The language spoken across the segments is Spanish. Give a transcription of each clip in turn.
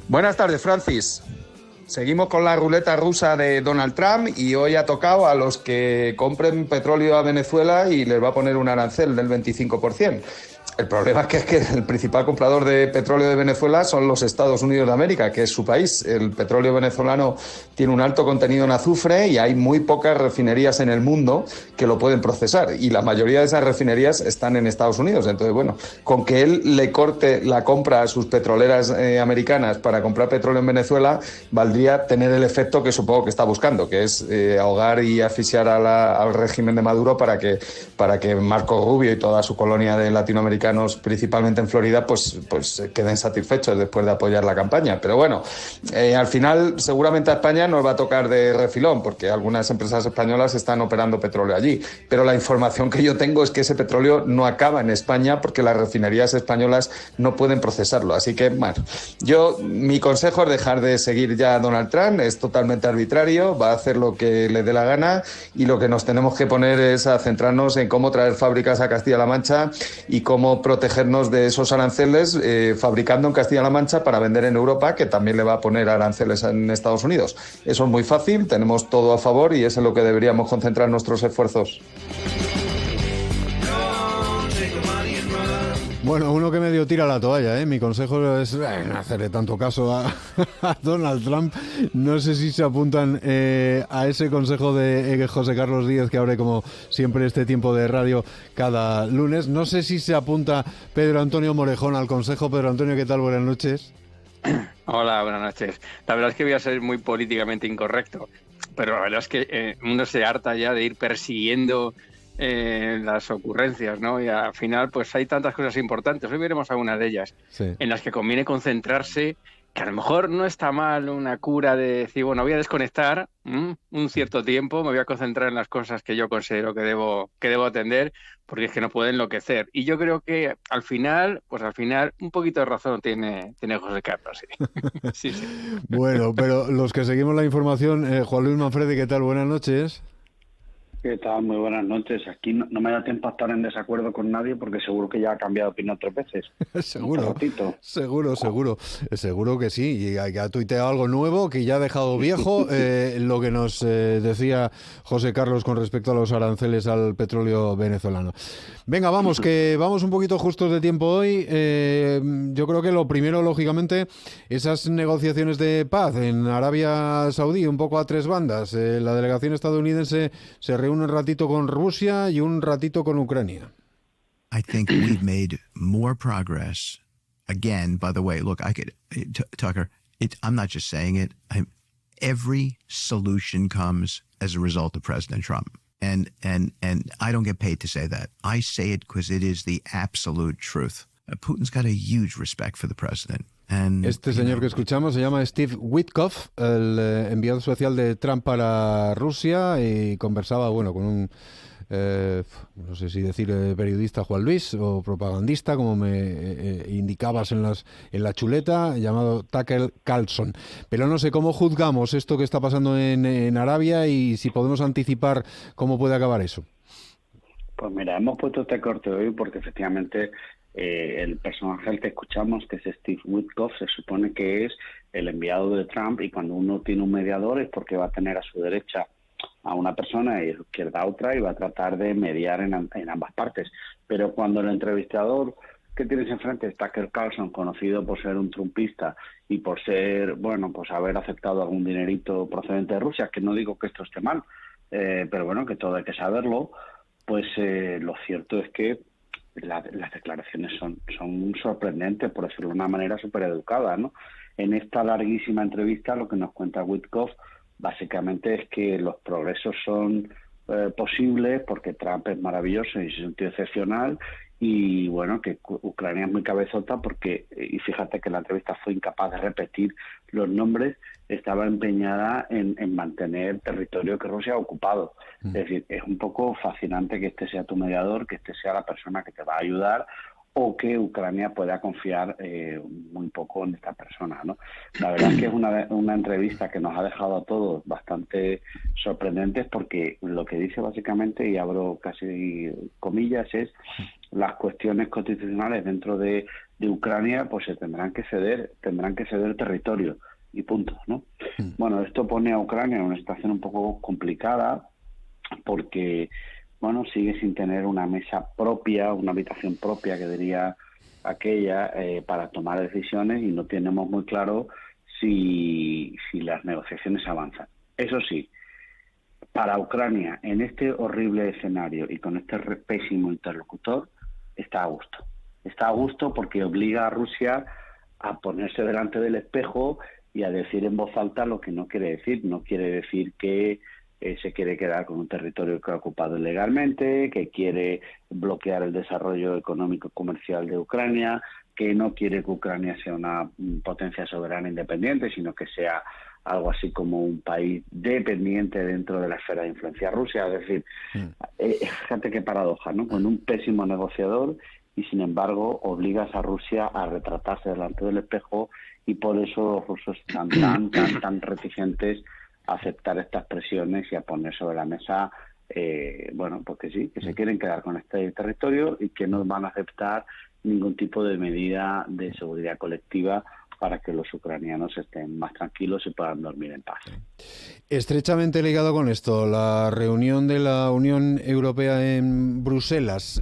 Buenas tardes, Francis. Seguimos con la ruleta rusa de Donald Trump y hoy ha tocado a los que compren petróleo a Venezuela y les va a poner un arancel del 25%. El problema es que el principal comprador de petróleo de Venezuela son los Estados Unidos de América, que es su país. El petróleo venezolano tiene un alto contenido en azufre y hay muy pocas refinerías en el mundo que lo pueden procesar. Y la mayoría de esas refinerías están en Estados Unidos. Entonces, bueno, con que él le corte la compra a sus petroleras americanas para comprar petróleo en Venezuela, valdría tener el efecto que supongo que está buscando, que es ahogar y asfixiar al régimen de Maduro para que Marco Rubio y toda su colonia de latinoamericanos, principalmente en Florida, pues queden satisfechos después de apoyar la campaña. Pero bueno, al final seguramente a España nos va a tocar de refilón, porque algunas empresas españolas están operando petróleo allí. Pero la información que yo tengo es que ese petróleo no acaba en España porque las refinerías españolas no pueden procesarlo. Así que, bueno, mi consejo es dejar de seguir ya a Donald Trump. Es totalmente arbitrario, va a hacer lo que le dé la gana y lo que nos tenemos que poner es a centrarnos en cómo traer fábricas a Castilla-La Mancha y cómo protegernos de esos aranceles fabricando en Castilla-La Mancha para vender en Europa, que también le va a poner aranceles en Estados Unidos. Eso es muy fácil, tenemos todo a favor y es en lo que deberíamos concentrar nuestros esfuerzos. Bueno, uno que medio tira la toalla, ¿eh? Mi consejo es no hacerle tanto caso a Donald Trump. No sé si se apuntan a ese consejo de José Carlos Díez, que abre como siempre este tiempo de radio cada lunes. No sé si se apunta Pedro Antonio Morejón al consejo. Pedro Antonio, ¿qué tal? Buenas noches. Hola, buenas noches. La verdad es que voy a ser muy políticamente incorrecto, pero la verdad es que uno se harta ya de ir persiguiendo las ocurrencias, ¿no? Y al final pues hay tantas cosas importantes. Hoy veremos algunas de ellas, sí, en las que conviene concentrarse, que a lo mejor no está mal una cura de decir, bueno, voy a desconectar un cierto tiempo, me voy a concentrar en las cosas que yo considero que debo atender, porque es que no puedo enloquecer. Y yo creo que al final un poquito de razón tiene José Carlos. Sí. Sí. Bueno, pero los que seguimos la información, Juan Luis Manfredi, ¿qué tal? Buenas noches. ¿Qué tal? Muy buenas noches. Aquí no me da tiempo a estar en desacuerdo con nadie porque seguro que ya ha cambiado de opinión 3 veces. Seguro que sí. Y ha tuiteado algo nuevo que ya ha dejado viejo lo que nos decía José Carlos con respecto a los aranceles al petróleo venezolano. Venga, vamos, que vamos un poquito justos de tiempo hoy. Yo creo que lo primero, lógicamente, esas negociaciones de paz en Arabia Saudí, un poco a tres bandas. La delegación estadounidense se reúne un ratito con Rusia y un ratito con Ucrania. I think we've made more progress. Again, by the way, look, Tucker, I'm not just saying it. Every solution comes as a result of President Trump. And I don't get paid to say that. I say it because it is the absolute truth. Putin's got a huge respect for the president. Este señor que escuchamos se llama Steve Witkoff, el enviado especial de Trump para Rusia, y conversaba, bueno, con un, no sé si decir periodista, Juan Luis, o propagandista, como me indicabas en la chuleta, llamado Tucker Carlson. Pero no sé cómo juzgamos esto que está pasando en Arabia y si podemos anticipar cómo puede acabar eso. Pues mira, hemos puesto este corte hoy porque efectivamente el personaje al que escuchamos, que es Steve Witkoff, se supone que es el enviado de Trump, y cuando uno tiene un mediador es porque va a tener a su derecha a una persona y a su izquierda a otra y va a tratar de mediar en ambas partes. Pero cuando el entrevistador que tienes enfrente es Tucker Carlson, conocido por ser un trumpista y por ser, bueno, pues haber aceptado algún dinerito procedente de Rusia, que no digo que esto esté mal, pero bueno, que todo hay que saberlo, pues lo cierto es que las declaraciones son sorprendentes, por decirlo de una manera súper educada, ¿no? En esta larguísima entrevista lo que nos cuenta Witkoff básicamente es que los progresos son posibles porque Trump es maravilloso y es un tío excepcional, y bueno, que Ucrania es muy cabezota porque, y fíjate que la entrevista fue incapaz de repetir los nombres, estaba empeñada en mantener territorio que Rusia ha ocupado. Es decir, es un poco fascinante que este sea tu mediador, que este sea la persona que te va a ayudar, o que Ucrania pueda confiar muy poco en esta persona, ¿no? La verdad es que es una entrevista que nos ha dejado a todos bastante sorprendentes, porque lo que dice básicamente, y abro casi comillas, es las cuestiones constitucionales dentro de de Ucrania, pues se tendrán que ceder territorio y punto, ¿no? Bueno, esto pone a Ucrania en una situación un poco complicada porque, bueno, sigue sin tener una mesa propia, una habitación propia, que diría aquella, para tomar decisiones, y no tenemos muy claro si las negociaciones avanzan. Eso sí, para Ucrania, en este horrible escenario y con este pésimo interlocutor, está a gusto. Está a gusto porque obliga a Rusia a ponerse delante del espejo y a decir en voz alta lo que no quiere decir. No quiere decir que se quiere quedar con un territorio que ha ocupado ilegalmente, que quiere bloquear el desarrollo económico y comercial de Ucrania, que no quiere que Ucrania sea una potencia soberana independiente, sino que sea algo así como un país dependiente dentro de la esfera de influencia rusa. Es decir, fíjate qué paradoja, ¿no? Con un pésimo negociador, y sin embargo obligas a Rusia a retratarse delante del espejo, y por eso los rusos están tan reticentes a aceptar estas presiones y a poner sobre la mesa, bueno, pues que sí, que se quieren quedar con este territorio y que no van a aceptar ningún tipo de medida de seguridad colectiva para que los ucranianos estén más tranquilos y puedan dormir en paz. Estrechamente ligado con esto, la reunión de la Unión Europea en Bruselas,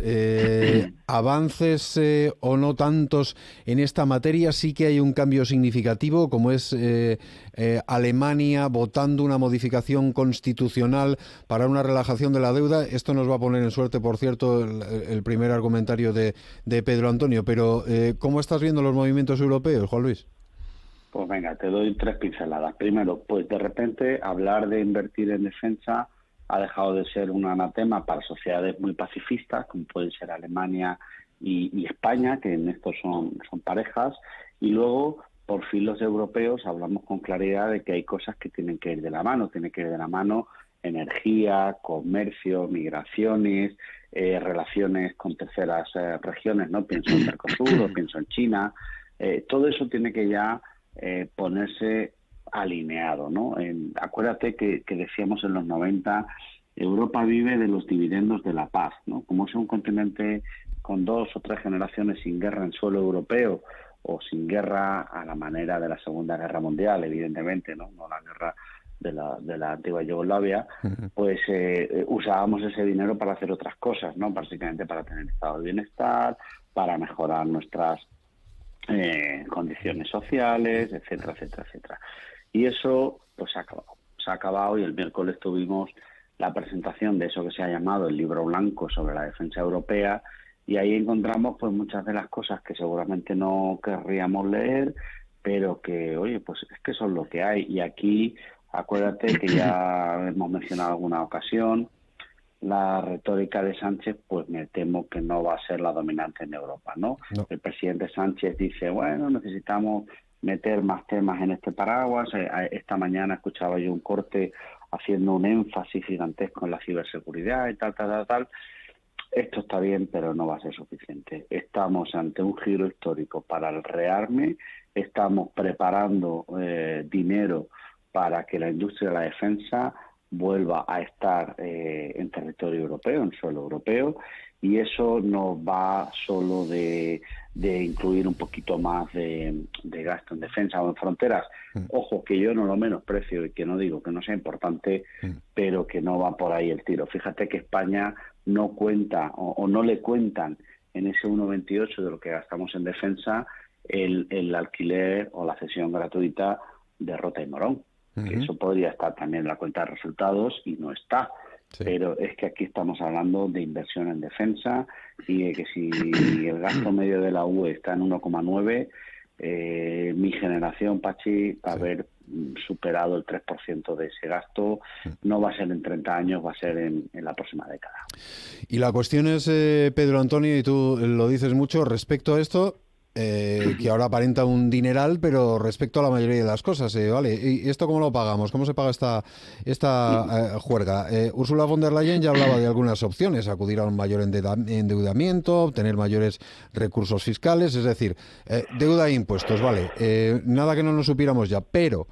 avances o no tantos en esta materia. Sí que hay un cambio significativo, como es Alemania votando una modificación constitucional para una relajación de la deuda. Esto nos va a poner en suerte, por cierto, el primer argumentario de Pedro Antonio. Pero, ¿cómo estás viendo los movimientos europeos, Juan Luis? Pues venga, te doy 3 pinceladas. Primero, pues de repente hablar de invertir en defensa ha dejado de ser un anatema para sociedades muy pacifistas, como pueden ser Alemania y España, que en esto son parejas, y luego, por fin los europeos hablamos con claridad de que hay cosas que tienen que ir de la mano. Tiene que ir de la mano energía, comercio, migraciones, relaciones con terceras regiones, ¿no? Pienso en Mercosur o pienso en China. Todo eso tiene que ya ponerse alineado, ¿no? Acuérdate que decíamos en los 90, Europa vive de los dividendos de la paz, ¿no? Como es un continente con 2 o 3 generaciones sin guerra en suelo europeo, o sin guerra a la manera de la Segunda Guerra Mundial, evidentemente, no la guerra de la antigua Yugoslavia, pues usábamos ese dinero para hacer otras cosas, ¿no? Básicamente para tener estado de bienestar, para mejorar nuestras condiciones sociales, etcétera, etcétera, etcétera. Y eso pues se ha acabado, y el miércoles tuvimos la presentación de eso que se ha llamado el libro blanco sobre la defensa europea, y ahí encontramos pues muchas de las cosas que seguramente no querríamos leer, pero que, oye, pues es que son lo que hay. Y aquí, acuérdate que ya hemos mencionado alguna ocasión, la retórica de Sánchez, pues me temo que no va a ser la dominante en Europa, ¿no? El presidente Sánchez dice, bueno, necesitamos meter más temas en este paraguas. Esta mañana escuchaba yo un corte haciendo un énfasis gigantesco en la ciberseguridad y tal. Esto está bien, pero no va a ser suficiente. Estamos ante un giro histórico para el rearme, estamos preparando dinero para que la industria de la defensa vuelva a estar en territorio europeo, en suelo europeo, y eso no va solo de incluir un poquito más de gasto en defensa o en fronteras. Ojo, que yo no lo menosprecio y que no digo que no sea importante, pero que no va por ahí el tiro. Fíjate que España no cuenta o no le cuentan en ese 1,28 de lo que gastamos en defensa el alquiler o la cesión gratuita de Rota y Morón. Que eso podría estar también en la cuenta de resultados y no está. Sí. Pero es que aquí estamos hablando de inversión en defensa, y de que si el gasto medio de la UE está en 1,9, mi generación, Pachi, va a haber superado el 3% de ese gasto. No va a ser en 30 años, va a ser en la próxima década. Y la cuestión es, Pedro Antonio, y tú lo dices mucho, respecto a esto, que ahora aparenta un dineral, pero respecto a la mayoría de las cosas, ¿vale? ¿Y esto cómo lo pagamos? ¿Cómo se paga esta juerga? Ursula von der Leyen ya hablaba de algunas opciones: acudir a un mayor endeudamiento, obtener mayores recursos fiscales, es decir, deuda e impuestos, ¿vale? Nada que no nos supiéramos ya, pero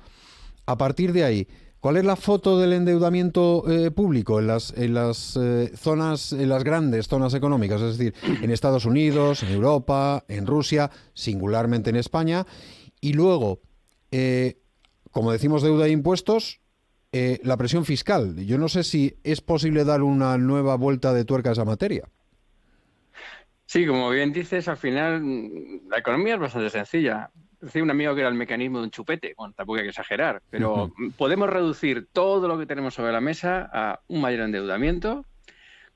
a partir de ahí, ¿Cuál es la foto del endeudamiento público en las zonas, en las grandes zonas económicas? Es decir, en Estados Unidos, en Europa, en Rusia, singularmente en España. Y luego, como decimos, deuda e impuestos, la presión fiscal. Yo no sé si es posible dar una nueva vuelta de tuerca a esa materia. Sí, como bien dices, al final la economía es bastante sencilla. Decía un amigo que era el mecanismo de un chupete. Bueno, tampoco hay que exagerar, pero podemos reducir todo lo que tenemos sobre la mesa a un mayor endeudamiento,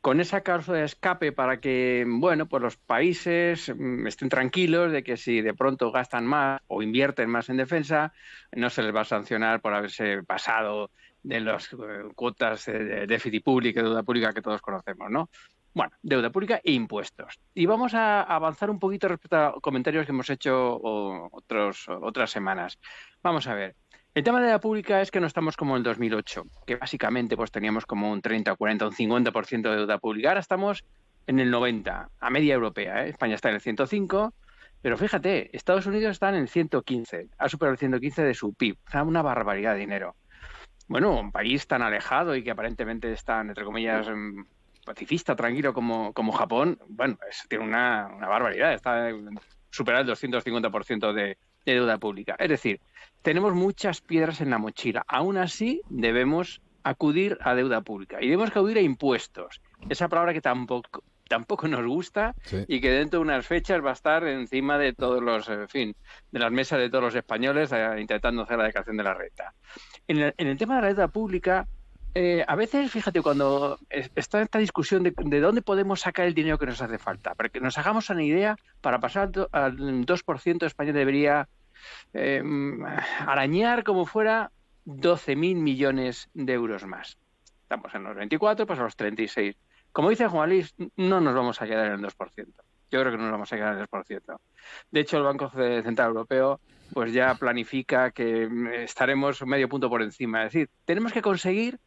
con esa cláusula de escape para que, bueno, pues los países estén tranquilos de que si de pronto gastan más o invierten más en defensa, no se les va a sancionar por haberse pasado de las cuotas de déficit público y deuda pública que todos conocemos, ¿no? Bueno, deuda pública e impuestos. Y vamos a avanzar un poquito respecto a comentarios que hemos hecho otras semanas. Vamos a ver. El tema de deuda pública es que no estamos como en 2008, que básicamente pues teníamos como un 30, 40, un 50% de deuda pública. Ahora estamos en el 90, a media europea, ¿eh? España está en el 105, pero fíjate, Estados Unidos está en el 115, ha superado el 115 de su PIB, o sea, una barbaridad de dinero. Bueno, un país tan alejado y que aparentemente está, entre comillas, pacifista, tranquilo como Japón, bueno, tiene una barbaridad, está superando el 250% de deuda pública. Es decir, tenemos muchas piedras en la mochila. Aún así, debemos acudir a deuda pública y debemos acudir a impuestos. Esa palabra que tampoco nos gusta, sí, y que dentro de unas fechas va a estar encima de todos los, en fin, de las mesas de todos los españoles intentando hacer la declaración de la renta. En el tema de la deuda pública, a veces, fíjate, cuando está esta discusión de dónde podemos sacar el dinero que nos hace falta, para que nos hagamos una idea, para pasar al 2%, España debería arañar como fuera 12.000 millones de euros más. Estamos en los 24, pues a los 36. Como dice Juan Luis, no nos vamos a quedar en el 2%. Yo creo que no nos vamos a quedar en el 2%. De hecho, el Banco Central Europeo pues ya planifica que estaremos medio punto por encima. Es decir, tenemos que conseguir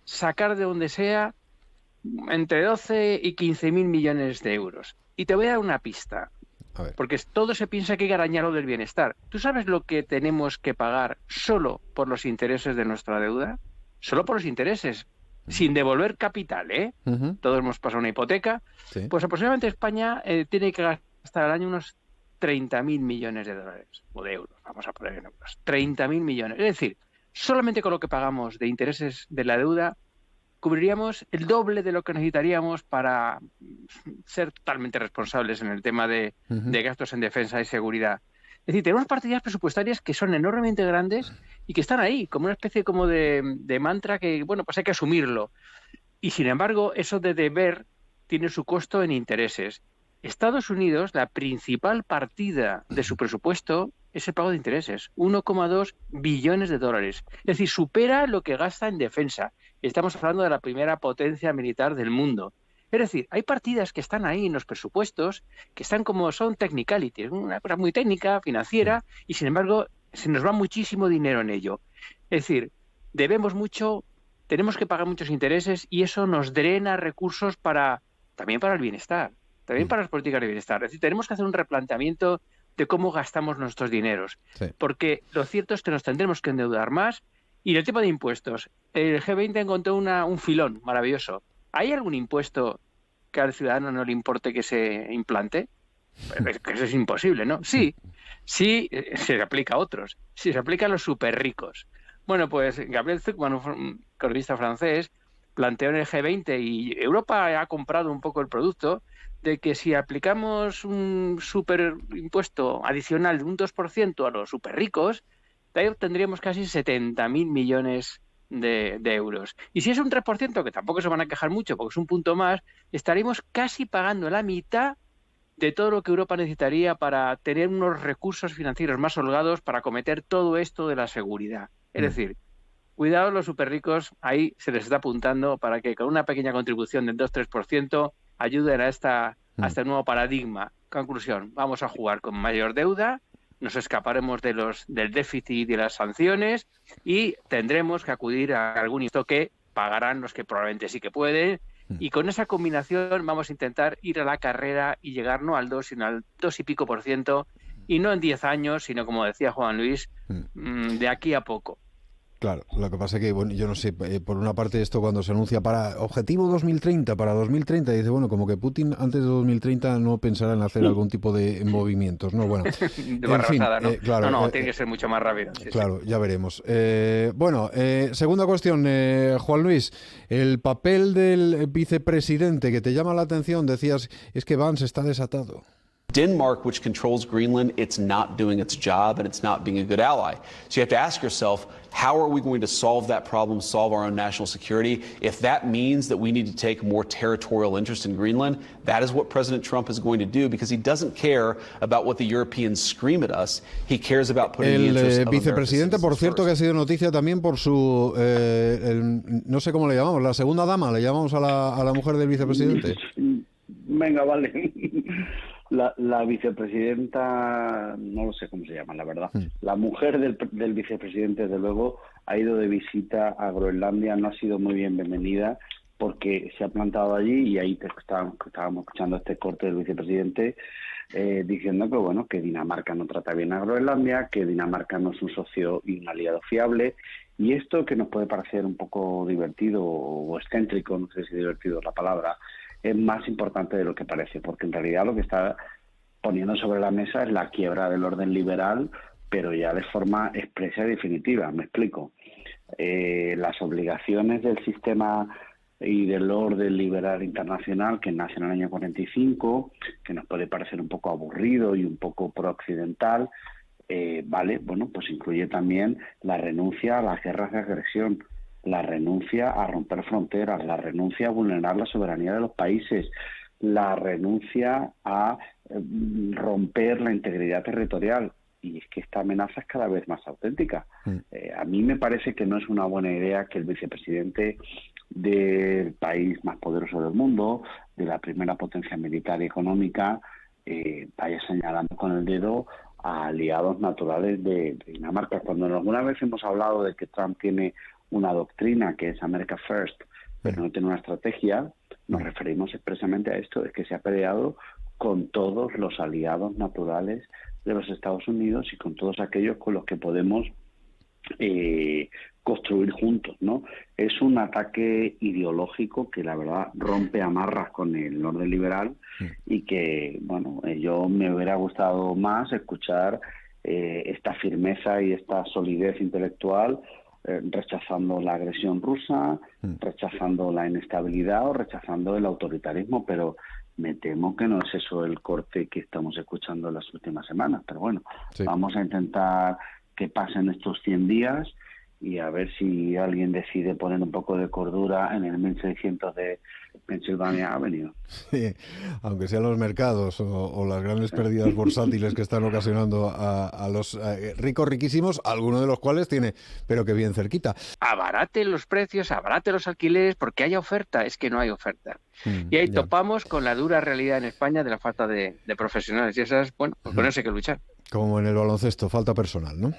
sacar de donde sea entre 12 y 15.000 millones de euros. Y te voy a dar una pista, porque todo se piensa que hay que arañar lo del bienestar. ¿Tú sabes lo que tenemos que pagar solo por los intereses de nuestra deuda? Solo por los intereses, sin devolver capital, ¿eh? Todos hemos pasado una hipoteca. Sí. Pues aproximadamente España tiene que gastar al año unos 30.000 millones de dólares, o de euros, vamos a poner en euros. 30.000 millones. Es decir, solamente con lo que pagamos de intereses de la deuda, cubriríamos el doble de lo que necesitaríamos para ser totalmente responsables en el tema de gastos en defensa y seguridad. Es decir, tenemos partidas presupuestarias que son enormemente grandes y que están ahí, como una especie como de mantra que, bueno, pues hay que asumirlo. Y sin embargo, eso de deber tiene su costo en intereses. Estados Unidos, la principal partida de su presupuesto es el pago de intereses, 1,2 billones de dólares. Es decir, supera lo que gasta en defensa. Estamos hablando de la primera potencia militar del mundo. Es decir, hay partidas que están ahí en los presupuestos, que están como son technicalities, una cosa muy técnica, financiera, y sin embargo se nos va muchísimo dinero en ello. Es decir, debemos mucho, tenemos que pagar muchos intereses y eso nos drena recursos también para el bienestar, también para las políticas de bienestar. Es decir, tenemos que hacer un replanteamiento de cómo gastamos nuestros dineros, porque lo cierto es que nos tendremos que endeudar más. Y el tema de impuestos, el G20 encontró un filón maravilloso. ¿Hay algún impuesto que al ciudadano no le importe que se implante? Pues eso es imposible, ¿no? Sí, se aplica a otros. Sí, se aplica a los súper ricos. Bueno, pues Gabriel Zucman, un economista francés, planteó en el G20, y Europa ha comprado un poco el producto, de que si aplicamos un súper impuesto adicional de un 2% a los súper ricos, de ahí obtendríamos casi 70.000 millones de euros. Y si es un 3%, que tampoco se van a quejar mucho porque es un punto más, estaríamos casi pagando la mitad de todo lo que Europa necesitaría para tener unos recursos financieros más holgados para acometer todo esto de la seguridad. Es decir, cuidado, los superricos, ahí se les está apuntando para que con una pequeña contribución del 2-3% ayuden a este nuevo paradigma. Conclusión, vamos a jugar con mayor deuda, nos escaparemos del déficit y de las sanciones y tendremos que acudir a algún impuesto que pagarán los que probablemente sí que pueden, y con esa combinación vamos a intentar ir a la carrera y llegar no al 2, sino al 2 y pico %, y no en 10 años, sino como decía Juan Luis, de aquí a poco. Claro, lo que pasa es que, bueno, yo no sé, por una parte esto cuando se anuncia para objetivo 2030, dice, bueno, como que Putin antes de 2030 no pensará en hacer algún tipo de movimientos, ¿no? Bueno, De barrabasada, ¿no? claro. No, tiene que ser mucho más rápido. Sí, claro, ya veremos. Bueno, segunda cuestión, Juan Luis, el papel del vicepresidente que te llama la atención, decías, es que Vance está desatado. Denmark, which controls Greenland, it's not doing its job and it's not being a good ally. So you have to ask yourself, how are we going to solve that problem, solve our own national security? If that means that we need to take more territorial interest in Greenland, that is what President Trump is going to do, because he doesn't care about what the Europeans scream at us. He cares about putting the interests of El vicepresidente, por cierto, que ha sido noticia también por su, no sé cómo le llamamos, la segunda dama, le llamamos a la mujer del vicepresidente. Venga, vale. La vicepresidenta, no lo sé cómo se llama, la verdad. La mujer del vicepresidente, desde luego, ha ido de visita a Groenlandia, no ha sido muy bienvenida porque se ha plantado allí y ahí estábamos escuchando este corte del vicepresidente diciendo que, bueno, que Dinamarca no trata bien a Groenlandia, que Dinamarca no es un socio y un aliado fiable. Y esto, que nos puede parecer un poco divertido o excéntrico, no sé si divertido es la palabra, es más importante de lo que parece, porque en realidad lo que está poniendo sobre la mesa es la quiebra del orden liberal, pero ya de forma expresa y definitiva. Me explico. Las obligaciones del sistema y del orden liberal internacional que nace en el año 45, que nos puede parecer un poco aburrido y un poco pro-occidental, pues incluye también la renuncia a las guerras de agresión, la renuncia a romper fronteras, la renuncia a vulnerar la soberanía de los países, la renuncia a romper la integridad territorial. Y es que esta amenaza es cada vez más auténtica. A mí me parece que no es una buena idea que el vicepresidente del país más poderoso del mundo, de la primera potencia militar y económica, vaya señalando con el dedo a aliados naturales de Dinamarca. Cuando alguna vez hemos hablado de que Trump tiene una doctrina que es America First, pero no tiene una estrategia, nos referimos expresamente a esto, es que se ha peleado con todos los aliados naturales de los Estados Unidos y con todos aquellos con los que podemos construir juntos, ¿no? Es un ataque ideológico que la verdad rompe amarras con el orden liberal y que, bueno, yo me hubiera gustado más escuchar esta firmeza y esta solidez intelectual rechazando la agresión rusa, rechazando la inestabilidad o rechazando el autoritarismo, pero me temo que no es eso el corte que estamos escuchando en las últimas semanas. Pero bueno, vamos a intentar que pasen estos 100 días y a ver si alguien decide poner un poco de cordura en el 1600 de Pennsylvania Avenue. Sí, aunque sean los mercados o las grandes pérdidas bursátiles que están ocasionando a los ricos riquísimos, alguno de los cuales tiene, pero que bien cerquita. Abarate los precios, abarate los alquileres, porque haya oferta, es que no hay oferta. Y ahí topamos con la dura realidad en España de la falta de profesionales y esas, bueno, pues con eso hay que luchar. Como en el baloncesto, falta personal, ¿no?